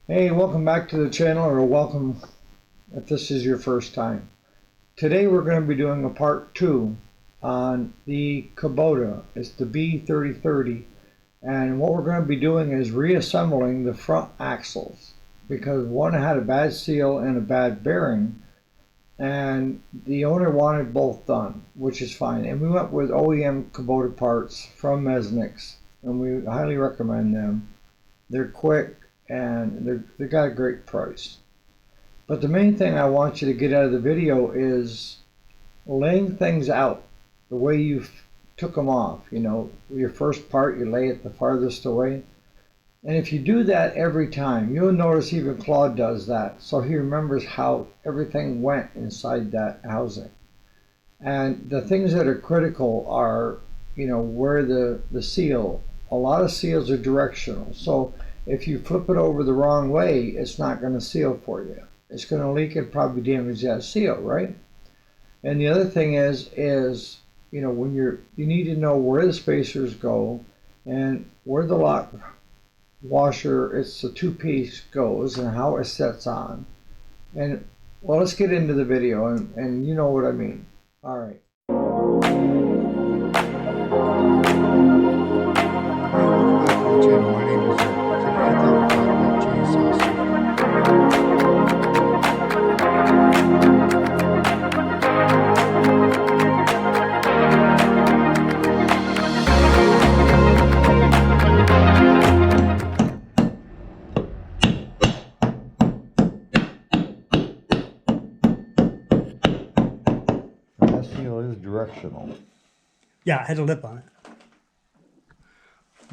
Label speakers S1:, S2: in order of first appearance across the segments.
S1: Hey, welcome back to the channel, or welcome if this is your first time. Today we're going to be doing a part 2 on the Kubota. It's the B3030, and what we're going to be doing is reassembling the front axles because one had a bad seal and a bad bearing, and the owner wanted both done, which is fine. And we went with OEM Kubota parts from Mesnick's, and we highly recommend them. They're quick and they got a great price. But the main thing I want you to get out of the video is laying things out the way you took them off. You know, your first part, you lay it the farthest away. And if you do that every time, you'll notice even Claude does that. So he remembers how everything went inside that housing. And the things that are critical are, you know, where the seal, a lot of seals are directional. So if you flip it over the wrong way, it's not going to seal for you. It's going to leak and probably damage that seal, right? And the other thing is you know, when you need to know where the spacers go and where the lock washer, it's a two-piece, goes and how it sets on. And well, let's get into the video, and you know what I mean. All right. That seal is directional.
S2: Yeah, it has a lip on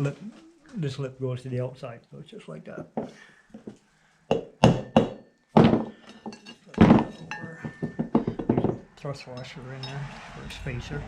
S2: it. This lip goes to the outside, so it's just like that. There's a thrust washer in there for a spacer.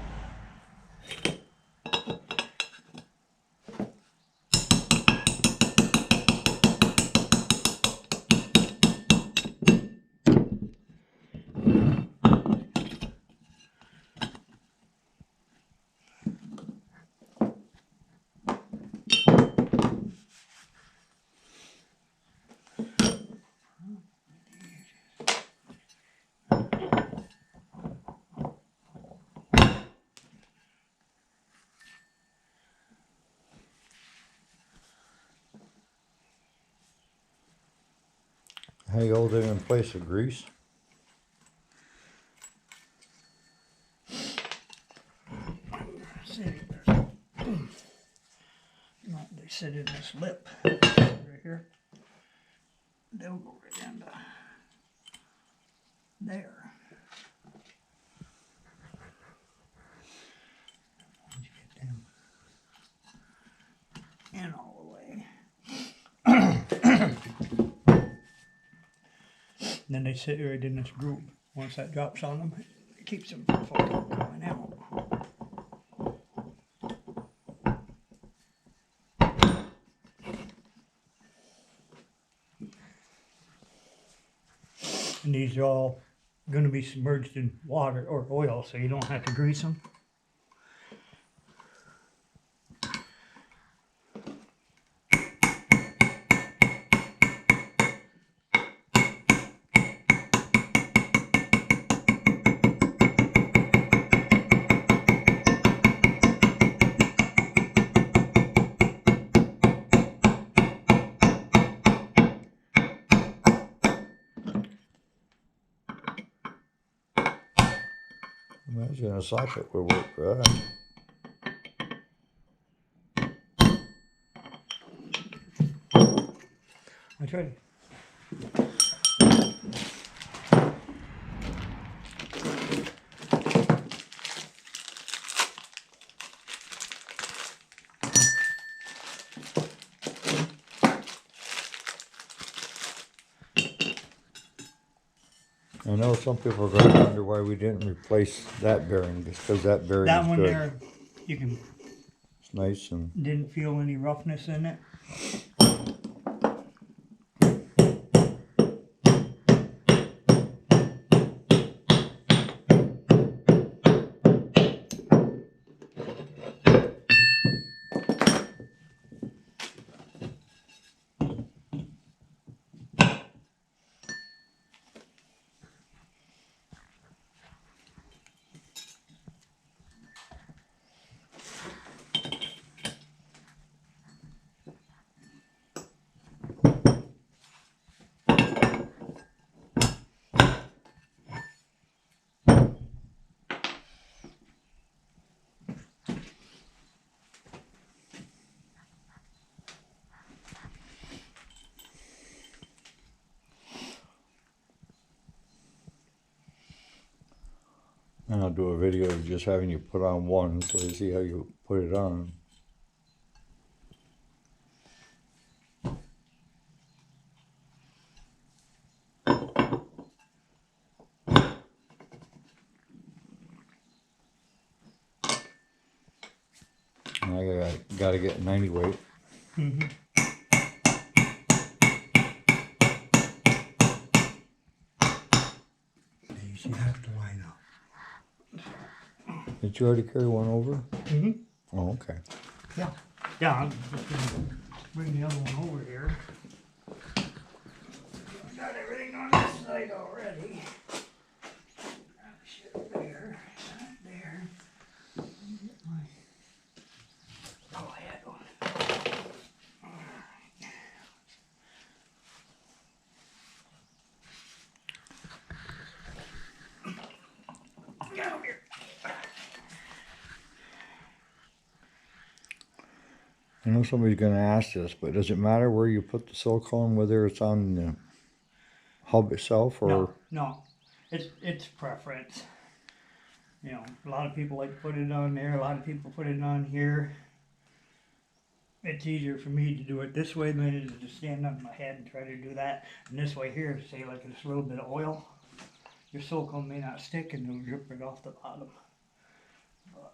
S1: How you hold it in place with grease?
S2: They sit in this lip right here. They'll go right into there. Once you get them in all the way. Then they sit right in this groove. Once that drops on them, it keeps them from coming out. And these are all going to be submerged in water or oil, so you don't have to grease them.
S1: Imagine a socket would work for that.
S2: I tried.
S1: I know some people are going to wonder why we didn't replace that bearing, just because that bearing
S2: That
S1: is
S2: one
S1: good.
S2: there, you can
S1: It's nice and
S2: didn't feel any roughness in it.
S1: And I'll do a video of just having you put on one so you see how you put it on. And I gotta get 90 weight.
S2: Mm-hmm.
S3: You should have to line up.
S1: Did you already carry one over?
S2: Mm-hmm.
S1: Oh, okay.
S2: Yeah. Yeah, I'm just gonna bring the other one over here. I got everything on this side already. That shit there, that there. Get my... Oh, I had one. Get over here.
S1: I know somebody's gonna ask this, but does it matter where you put the silicone, whether it's on the hub itself or?
S2: No, it's preference. You know, a lot of people like to put it on there, a lot of people put it on here. It's easier for me to do it this way than it is to stand on my head and try to do that. And this way here, say like it's a little bit of oil, your silicone may not stick and it'll drip right off the bottom. But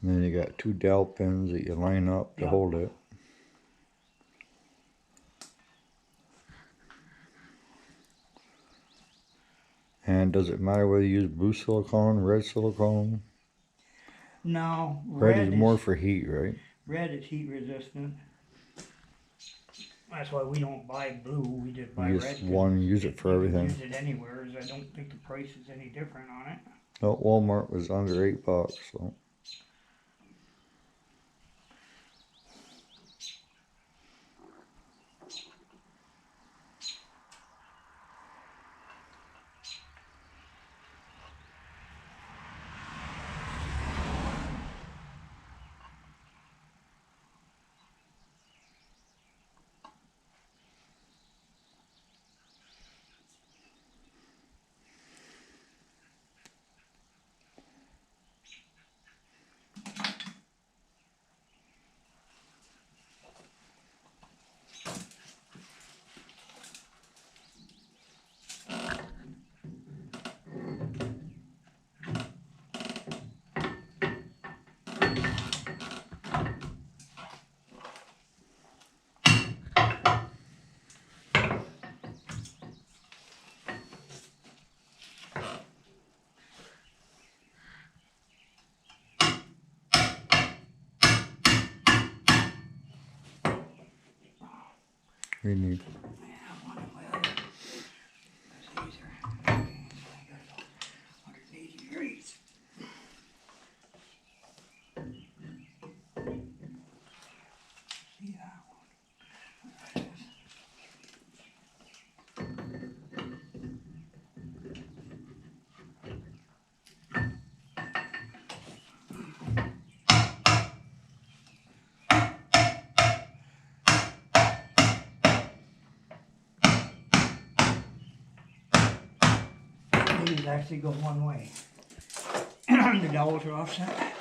S1: And then you got two dowel pins that you line up to
S2: Yeah.
S1: hold it. And does it matter whether you use blue silicone, red silicone?
S2: no,
S1: Red is more for heat, right?
S2: red is heat resistant. That's why we don't buy blue, we just buy
S1: You
S2: red.
S1: just
S2: 'Cause
S1: one, use it for
S2: you can
S1: everything.
S2: Use it anywhere, as I don't think the price is any different on it.
S1: Oh, Walmart was under $8, so. We need.
S2: Yeah, one way or the other. That's easier. Okay, so I gotta go 180 degrees. See that one? There it is. These actually go one way. The dowels are offset.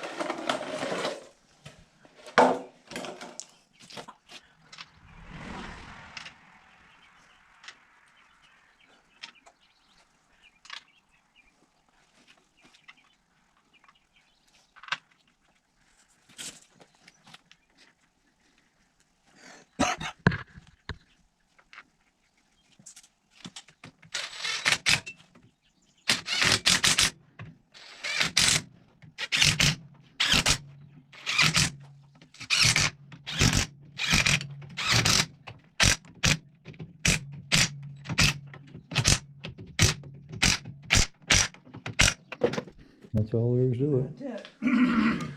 S1: That's all there is to it.
S2: That's it.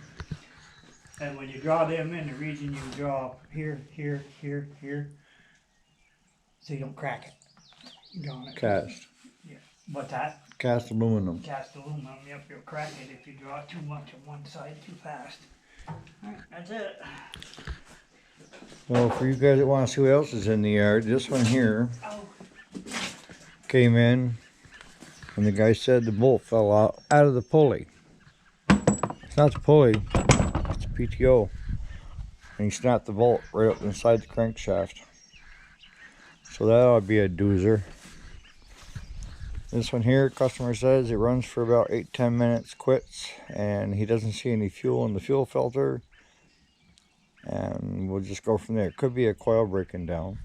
S2: And when you draw them in, the reason you draw here, here, here, here, so you don't crack it. Drawing it.
S1: Cast.
S2: What's that?
S1: Cast aluminum.
S2: Cast aluminum, yep, you'll crack it if you draw too much on one side too fast. Alright, that's it.
S1: Well, for you guys that want to see what else is in the yard, this one here
S2: Oh,
S1: came in, and the guy said the bolt fell out of the pulley. It's not the pulley, it's the PTO. And he snapped the bolt right up inside the crankshaft. So that ought to be a doozer. This one here, customer says it runs for about 8-10 minutes, quits, and he doesn't see any fuel in the fuel filter. And we'll just go from there. It could be a coil breaking down.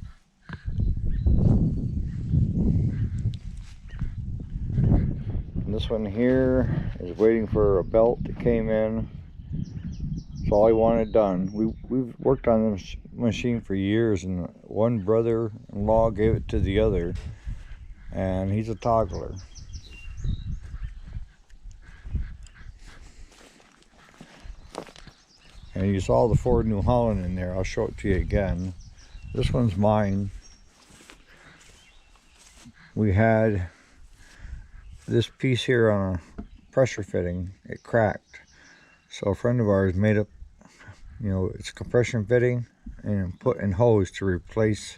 S1: And this one here is waiting for a belt that came in. That's all he wanted done. We've worked on this machine for years, and one brother-in-law gave it to the other, and he's a toggler. And you saw the Ford New Holland in there. I'll show it to you again. This one's mine. We had this piece here on a pressure fitting. It cracked. So a friend of ours made up, it's compression fitting and put in hose to replace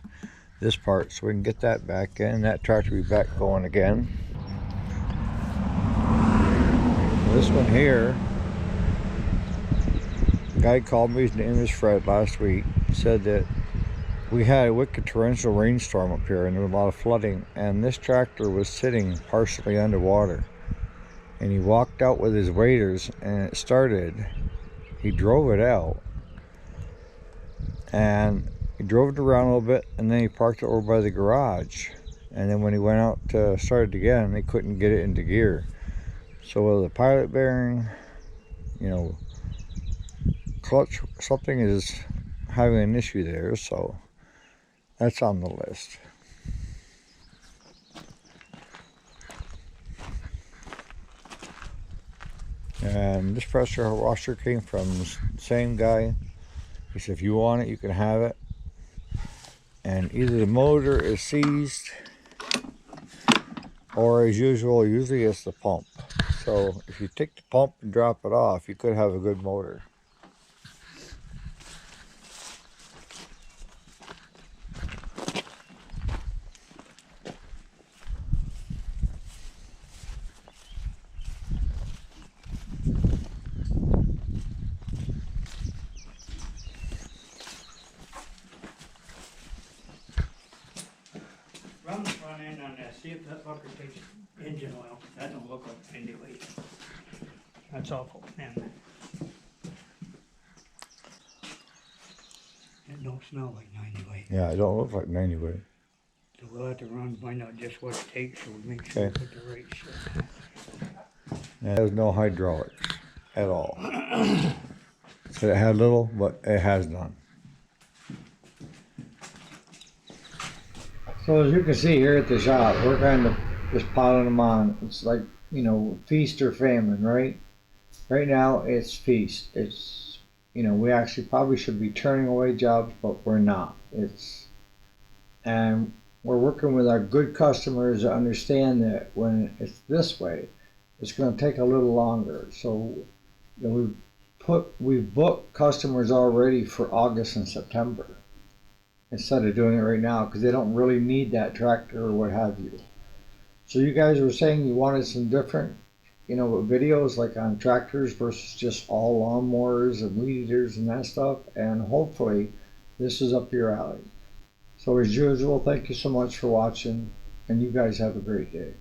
S1: this part so we can get that back in. That tractor will be back going again. This one here, the guy called me, his name is Fred, last week. He said that we had a wicked torrential rainstorm up here and there was a lot of flooding, and this tractor was sitting partially underwater. And he walked out with his waders and it started. He drove it out and he drove it around a little bit, and then he parked it over by the garage. And then when he went out to start it again, they couldn't get it into gear. So with the pilot bearing, clutch, something is having an issue there, so that's on the list. And this pressure washer came from the same guy. He said if you want it, you can have it. And either the motor is seized, or as usual, usually it's the pump. So if you take the pump and drop it off, you could have a good motor.
S2: Run the front end on that, see if that fucker takes engine oil. That don't look like it anyway. That's awful, man.
S3: It don't smell like 90 weight.
S1: Yeah, it don't look like 90 weight.
S2: So we'll have to run, find out just what it takes, so we make sure we
S1: Okay.
S2: put the right shit.
S1: And there's no hydraulics at all. So it had little, but it has none. So as you can see here at the shop, we're kind of just piling them on. It's like, feast or famine, right? Right now it's feast. It's, we actually probably should be turning away jobs, but we're not. And we're working with our good customers to understand that when it's this way, it's going to take a little longer. So we've booked customers already for August and September, instead of doing it right now, because they don't really need that tractor or what have you. So you guys were saying you wanted some different, videos like on tractors versus just all lawnmowers and weed eaters and that stuff, and hopefully this is up your alley. So as usual, thank you so much for watching, and you guys have a great day.